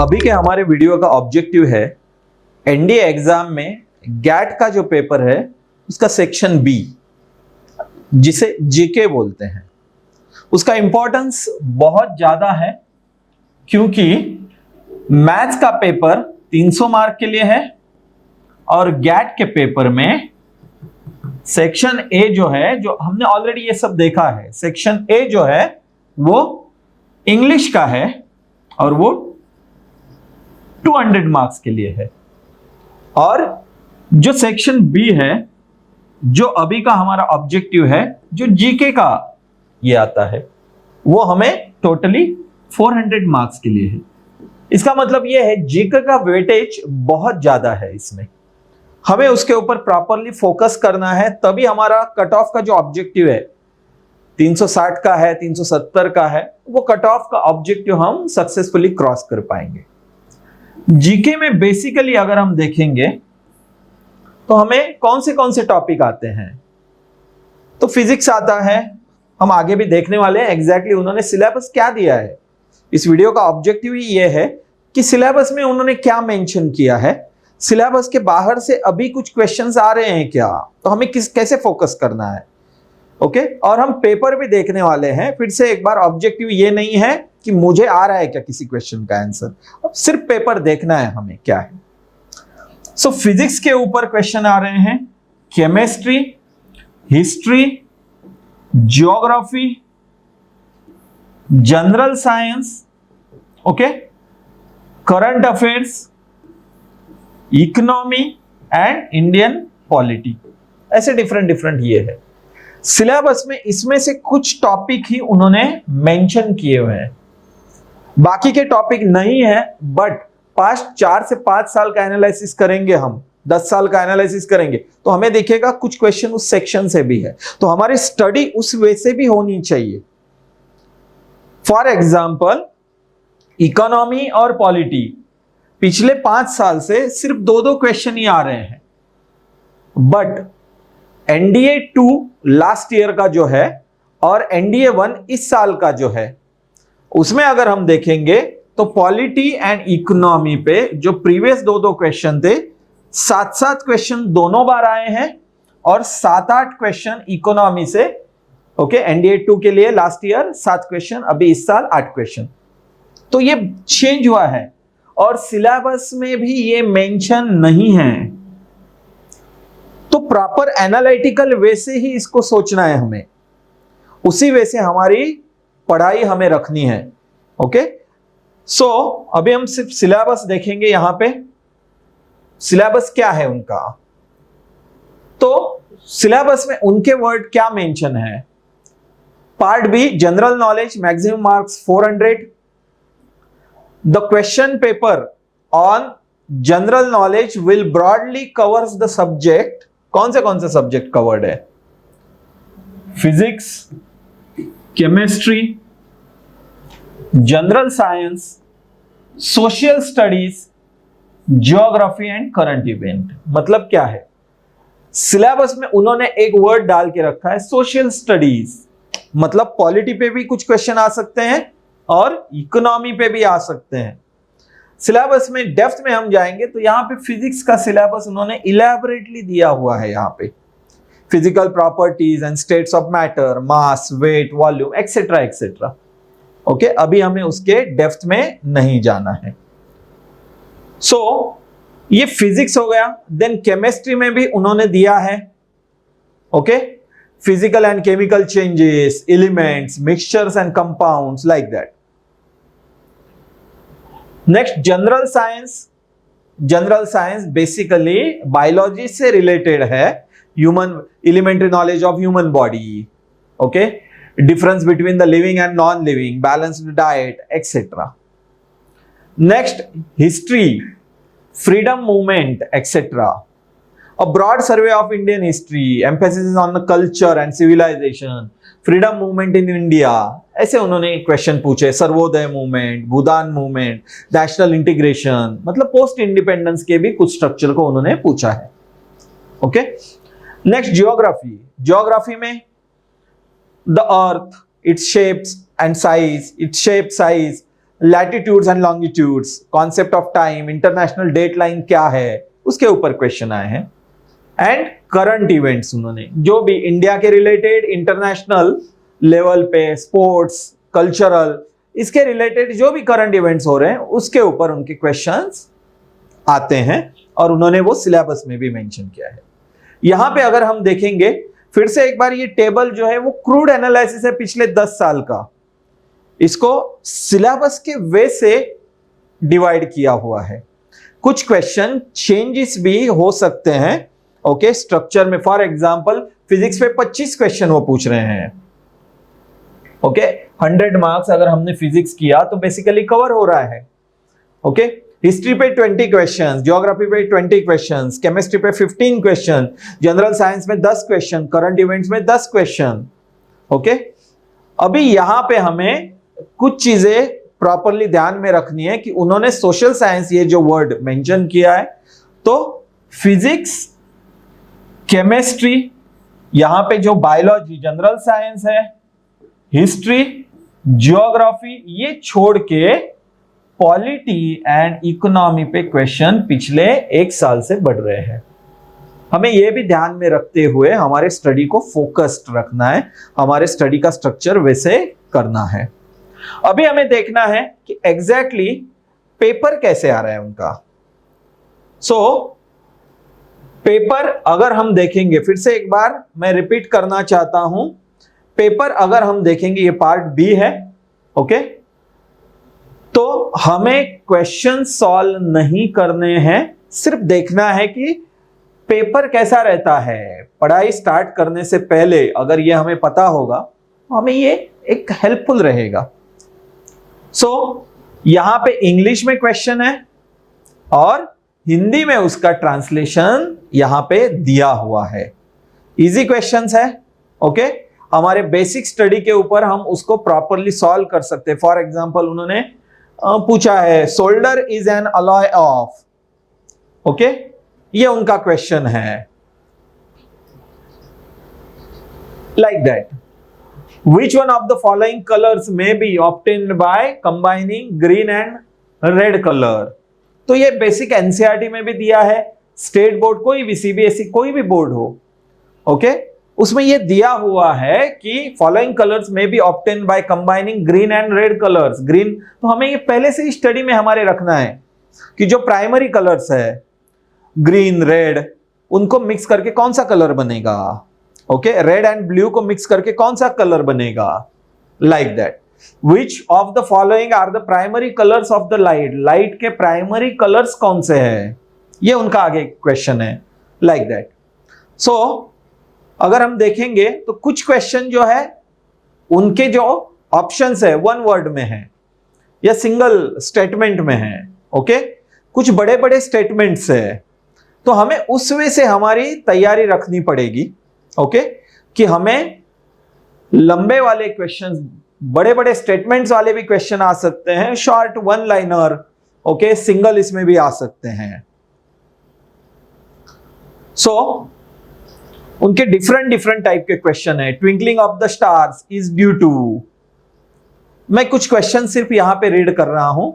अभी के हमारे वीडियो का ऑब्जेक्टिव है एनडीए एग्जाम में गैट का जो पेपर है उसका सेक्शन बी, जिसे जीके बोलते हैं, उसका इंपॉर्टेंस बहुत ज्यादा है क्योंकि मैथ्स का पेपर 300 मार्क के लिए है और गैट के पेपर में सेक्शन ए जो है, जो हमने ऑलरेडी ये सब देखा है, सेक्शन ए जो है वो इंग्लिश का है और वो 200 मार्क्स के लिए है। और जो सेक्शन बी है, जो अभी का हमारा ऑब्जेक्टिव है, जो जीके का ये आता है, वो हमें टोटली 400 मार्क्स के लिए है। इसका मतलब ये है जीके का वेटेज बहुत ज्यादा है, इसमें हमें उसके ऊपर प्रॉपरली फोकस करना है, तभी हमारा कट ऑफ का जो ऑब्जेक्टिव है 360 का है, 370 का है, वो कट ऑफ का ऑब्जेक्टिव हम सक्सेसफुली क्रॉस कर पाएंगे। जीके में बेसिकली अगर हम देखेंगे तो हमें कौन से टॉपिक आते हैं, तो फिजिक्स आता है, हम आगे भी देखने वाले हैं एग्जैक्टली उन्होंने सिलेबस क्या दिया है। इस वीडियो का ऑब्जेक्टिव ही ये है कि सिलेबस में उन्होंने क्या मेंशन किया है, सिलेबस के बाहर से अभी कुछ क्वेश्चंस आ रहे हैं क्या, तो हमें कैसे फोकस करना है। ओके, और हम पेपर भी देखने वाले हैं। फिर से एक बार, ऑब्जेक्टिव ये नहीं है कि मुझे आ रहा है क्या किसी क्वेश्चन का आंसर, अब सिर्फ पेपर देखना है हमें क्या है। सो फिजिक्स के ऊपर क्वेश्चन आ रहे हैं, chemistry, history, geography, general science, okay, current affairs, economy and Indian polity, ऐसे डिफरेंट ये है सिलेबस में। इसमें से कुछ टॉपिक ही उन्होंने मेंशन किए हुए हैं, बाकी के टॉपिक नहीं है, बट पास्ट 4 से 5 साल का एनालिसिस करेंगे हम, 10 साल का एनालिसिस करेंगे तो हमें दिखेगा कुछ क्वेश्चन उस सेक्शन से भी है, तो हमारी स्टडी उस वे से भी होनी चाहिए। फॉर एग्जाम्पल इकोनॉमी और पॉलिटी, पिछले 5 साल से सिर्फ 2 क्वेश्चन ही आ रहे हैं, बट एनडीए 2 लास्ट ईयर का जो है और एनडीए 1 इस साल का जो है, उसमें अगर हम देखेंगे तो पॉलिटी एंड इकोनॉमी पे जो प्रीवियस 2 क्वेश्चन थे, 7 क्वेश्चन दोनों बार आए हैं और 7-8 क्वेश्चन इकोनॉमी से। ओके, एनडीए 2 के लिए लास्ट ईयर 7 क्वेश्चन, अभी इस साल 8 क्वेश्चन, तो ये चेंज हुआ है और सिलेबस में भी ये मेंशन नहीं है। तो प्रॉपर एनालिटिकल वे से ही इसको सोचना है हमें, उसी वे से हमारी पढ़ाई हमें रखनी है। ओके, सो अभी हम सिर्फ सिलेबस देखेंगे। यहां पे सिलेबस क्या है उनका, तो सिलेबस में उनके वर्ड क्या मेंशन है। Part B general knowledge, maximum marks 400। The question paper on general knowledge will broadly covers the subject. कौन से सब्जेक्ट कवर्ड है? Physics, chemistry, general science, social studies, geography and current event. मतलब क्या है, syllabus में उन्होंने एक वर्ड डाल के रखा है सोशल स्टडीज, मतलब पॉलिटी पे भी कुछ क्वेश्चन आ सकते हैं और इकोनॉमी पे भी आ सकते हैं। सिलेबस में डेप्थ में हम जाएंगे तो यहां पे फिजिक्स का सिलेबस उन्होंने इलैबोरेटली दिया हुआ है। यहां पे physical properties and states of matter, mass, weight, volume, etcetera etcetera. Okay, अभी हमें उसके डेप्थ में नहीं जाना है। सो ये फिजिक्स हो गया। देन केमिस्ट्री में भी उन्होंने दिया है, okay, physical and chemical changes, elements, mixtures and compounds, like that. Next general science. General science basically biology से रिलेटेड है, human, elementary knowledge of human body, okay, difference between the living and non living, balanced diet, etcetera. Next history, freedom movement, etcetera. A broad survey of Indian history, emphasis on the culture and civilization, freedom movement in India, ऐसे उन्होंने question पूछे। Sarvodaya movement, Bhoodan movement, national integration, मतलब post independence के भी कुछ structure को उन्होंने पूछा है। Okay, next geography. ज्योग्राफी में the earth, its shapes and size, its shape, size, latitudes and longitudes, concept of time, international date line क्या है, उसके ऊपर क्वेश्चन आए हैं। एंड करंट इवेंट्स, उन्होंने जो भी इंडिया के रिलेटेड, इंटरनेशनल लेवल पे, स्पोर्ट्स, कल्चरल, इसके रिलेटेड जो भी करंट इवेंट्स हो रहे हैं उसके ऊपर उनके क्वेश्चंस आते हैं, और उन्होंने वो सिलेबस में भी मेंशन किया है। यहां पे अगर हम देखेंगे फिर से एक बार, ये टेबल जो है वो क्रूड एनालिसिस है पिछले 10 साल का, इसको सिलेबस के वे से डिवाइड किया हुआ है। कुछ क्वेश्चन चेंजेस भी हो सकते हैं, ओके, स्ट्रक्चर में। फॉर एग्जांपल फिजिक्स पे 25 क्वेश्चन वो पूछ रहे हैं, ओके, 100 मार्क्स अगर हमने फिजिक्स किया तो बेसिकली कवर हो रहा है, ओके। हिस्ट्री पे 20 क्वेश्चन, ज्योग्राफी पे 20 क्वेश्चन, केमिस्ट्री पे 15 क्वेश्चन, जनरल साइंस में 10 क्वेश्चन, करंट इवेंट्स में 10 क्वेश्चन, ओके। अभी यहां पे हमें कुछ चीजें प्रॉपरली ध्यान में रखनी है कि उन्होंने सोशल साइंस ये जो वर्ड मेंशन किया है, तो फिजिक्स, केमिस्ट्री, यहां पे जो बायोलॉजी, जनरल साइंस है, हिस्ट्री, ज्योग्राफी, ये छोड़ के पॉलिटी एंड इकोनॉमी पे क्वेश्चन पिछले 1 साल से बढ़ रहे हैं। हमें यह भी ध्यान में रखते हुए हमारे स्टडी को फोकस्ड रखना है, हमारे स्टडी का स्ट्रक्चर वैसे करना है। अभी हमें देखना है कि एग्जैक्टली पेपर कैसे आ रहा है उनका। पेपर अगर हम देखेंगे, फिर से एक बार मैं रिपीट करना चाहता हूं, पेपर अगर हम देखेंगे, ये पार्ट बी है, ओके, तो हमें क्वेश्चन सॉल्व नहीं करने हैं, सिर्फ देखना है कि पेपर कैसा रहता है। पढ़ाई स्टार्ट करने से पहले अगर ये हमें पता होगा तो हमें ये एक हेल्पफुल रहेगा। यहां पे इंग्लिश में क्वेश्चन है और हिंदी में उसका ट्रांसलेशन यहां पे दिया हुआ है। इजी क्वेश्चंस है, ओके। हमारे बेसिक स्टडी के ऊपर हम उसको प्रॉपरली सॉल्व कर सकते हैं। फॉर एग्जांपल उन्होंने पूछा है solder is an alloy of, okay, ये उनका क्वेश्चन है, like that. Which one of the following colors may be obtained by combining green and red color? तो ये बेसिक एनसीईआरटी में भी दिया है, स्टेट बोर्ड, कोई भी सीबीएसई कोई भी बोर्ड हो, ओके, उसमें ये दिया हुआ है कि फॉलोइंग कलर्स में B obtain by combining green and red colours. Green तो हमें ये पहले से ही स्टडी में हमारे रखना है कि जो प्राइमरी कलर्स है ग्रीन, रेड, उनको मिक्स करके कौन सा कलर बनेगा, ओके, रेड एंड ब्लू को मिक्स करके कौन सा कलर बनेगा, like that. Which of the following are the primary colours of the light, light के प्राइमरी कलर्स कौन से हैं, ये उनका आगे क्वेश्चन है, लाइक दैट। अगर हम देखेंगे तो कुछ क्वेश्चन जो है उनके जो ऑप्शंस है वन वर्ड में है या सिंगल स्टेटमेंट में है, ओके, कुछ बड़े बड़े स्टेटमेंट्स है, तो हमें उस वे से हमारी तैयारी रखनी पड़ेगी, ओके, कि हमें लंबे वाले क्वेश्चंस, बड़े बड़े स्टेटमेंट्स वाले भी क्वेश्चन आ सकते हैं, short one liner, okay, single इसमें भी आ सकते हैं। उनके डिफरेंट टाइप के क्वेश्चन है। Twinkling of the stars is due to, मैं कुछ क्वेश्चन सिर्फ यहां पे रीड कर रहा हूं।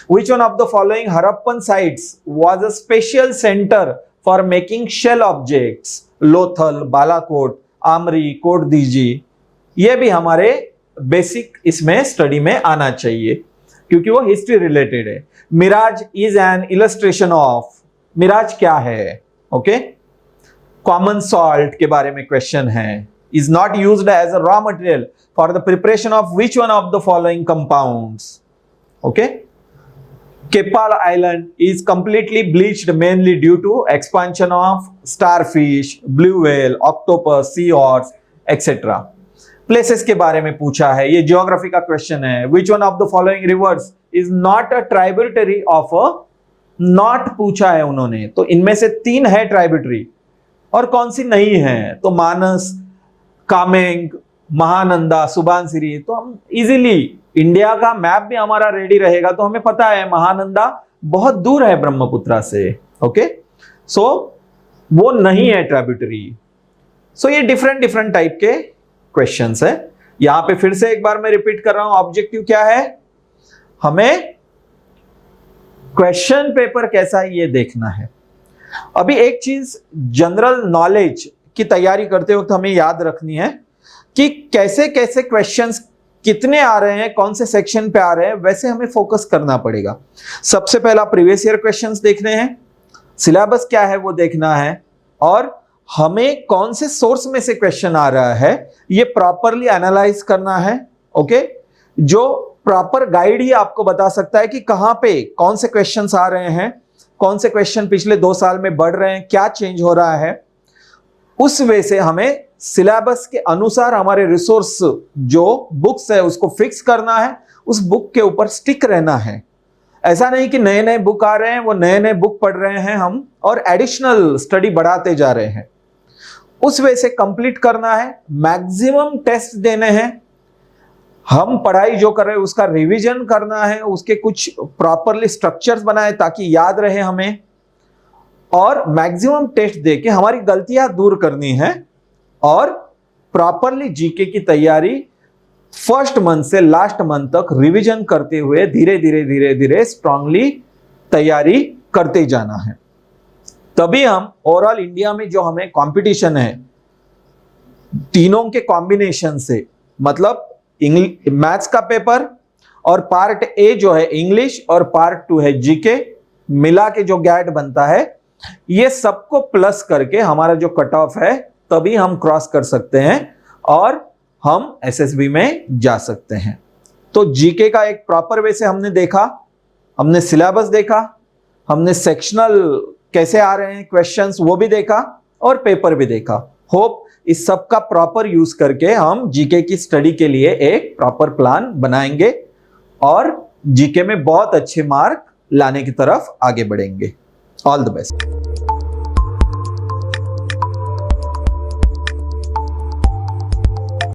Which one of the following Harappan sites was a special center for making shell objects? Lothal, Balakot, Amri, Kot Diji, ये भी हमारे बेसिक इसमें स्टडी में आना चाहिए क्योंकि वो हिस्ट्री रिलेटेड है। Mirage is an illustration of, mirage क्या है, ओके। कॉमन सॉल्ट के बारे में क्वेश्चन है। Is not used as a raw material for the preparation of which one of the following compounds, okay. Kepal Island is completely bleached mainly due to expansion of starfish, blue whale, octopus, sea horse, etc. Places के बारे में पूछा है, ये geography का question है। Which one of the following rivers is not a tributary of a, not पूछा है उन्होंने, तो इनमें से 3 है ट्राइब्यूटरी और कौन सी नहीं है, तो मानस, कामेंग, महानंदा, सुबानसिरी। तो हम इजीली, इंडिया का मैप भी हमारा रेडी रहेगा तो हमें पता है महानंदा बहुत दूर है ब्रह्मपुत्रा से, ओके, वो नहीं है ट्रिब्यूटरी। ये डिफरेंट टाइप के क्वेश्चंस है। यहां पे फिर से एक बार मैं रिपीट कर रहा हूं, ऑब्जेक्टिव क्या है, हमें क्वेश्चन पेपर कैसा है ये देखना है। अभी एक चीज जनरल नॉलेज की तैयारी करते वक्त हमें याद रखनी है कि कैसे कैसे क्वेश्चंस कितने आ रहे हैं, कौन से सेक्शन पे आ रहे हैं, वैसे हमें फोकस करना पड़ेगा। सबसे पहला प्रीवियस ईयर क्वेश्चंस देखने हैं, सिलेबस क्या है वो देखना है, और हमें कौन से सोर्स में से क्वेश्चन आ रहा है ये प्रॉपरली एनालाइज करना है। ओके, जो प्रॉपर गाइड ही आपको बता सकता है कि कहां पे कौन से क्वेश्चंस आ रहे हैं, कौन से क्वेश्चन पिछले 2 साल में बढ़ रहे हैं, क्या चेंज हो रहा है। उस वे से हमें सिलेबस के अनुसार हमारे रिसोर्स जो बुक्स है उसको फिक्स करना है, उस बुक के ऊपर स्टिक रहना है। ऐसा नहीं कि नए नए बुक आ रहे हैं, वो नए नए बुक पढ़ रहे हैं हम और एडिशनल स्टडी बढ़ाते जा रहे हैं। उस वे से कंप्लीट करना है, मैक्सिमम टेस्ट देने हैं, हम पढ़ाई जो कर रहे हैं उसका रिवीजन करना है, उसके कुछ प्रॉपरली स्ट्रक्चर्स बनाए ताकि याद रहे हमें, और मैक्सिमम टेस्ट देके हमारी गलतियां दूर करनी है, और प्रॉपरली जीके की तैयारी फर्स्ट मंथ से लास्ट मंथ तक रिवीजन करते हुए धीरे धीरे धीरे धीरे स्ट्रांगली तैयारी करते जाना है। तभी हम ओवरऑल इंडिया में जो हमें कंपटीशन है तीनों के कॉम्बिनेशन से, मतलब मैथ्स का पेपर और पार्ट ए जो है इंग्लिश और पार्ट 2 है जीके, मिला के जो गैट बनता है, ये सबको प्लस करके हमारा जो कट ऑफ है तभी हम क्रॉस कर सकते हैं और हम एसएसबी में जा सकते हैं। तो जीके का एक प्रॉपर वे से हमने देखा, हमने सिलेबस देखा, हमने सेक्शनल कैसे आ रहे हैं क्वेश्चंस वो भी देखा, और पेपर भी देखा। होप इस सब का प्रॉपर यूज करके हम जीके की स्टडी के लिए एक प्रॉपर प्लान बनाएंगे और जीके में बहुत अच्छे मार्क लाने की तरफ आगे बढ़ेंगे। All the best.